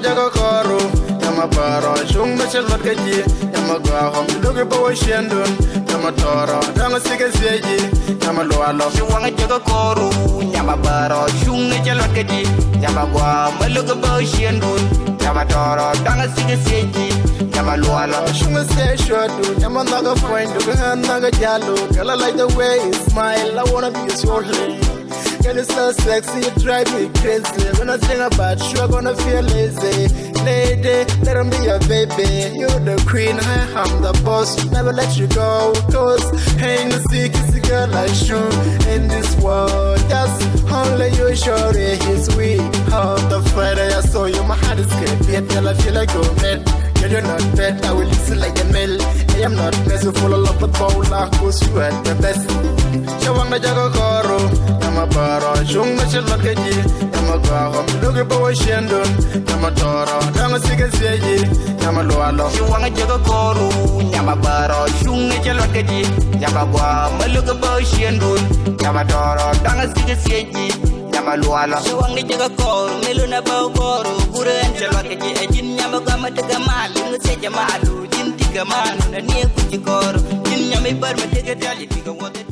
jago koro Yama baro Shung mechel vat kaji Yama gwa hom Lugi bawa shendun Yama toro Danga sige seji Yama lualo Shuanga jaga koru Yama baro Shung mechel vat kaji Yama gwa Malugi bawa shendun Yama toro Danga sige seji Yama lualo Shunga say shodu Yama naga friend Duga naga jalo Girl I like the way you smile I wanna be your lady. Girl, you're so sexy, you drive me crazy. When I think about you, I'm gonna feel lazy. Lady, let him be your baby. You're the queen, I'm the boss. Never let you go. Cause ain't no sick girl like you in this world. Just only you, shorty, he's sweet. How the Friday I saw you, my heart is scared. Girl, I feel like you're mad. Girl, you're not bad, I will listen like a mill. I am not mess with full of love, but Paula, cause you are the best. Shawanga jago koro, Yama baro, Shung mechel vat kaji, Yama gwa hom, Lugi bawa shendun, Yama toro, Danga sige seji, Yama lualo. Shuanga jaga koru Yama baro Shung mechel vat kaji Yama gwa Malugi bawa shendun Yama toro Danga sige seji Yama lualo Shuanga jaga koru Meluna bawa koru Gura enchel vat kaji Ejin Yama gwa matega malu Ngeseja malu Jin tiga manu Na niye kuji koru Jin Yama ibar matega dali Tiga wote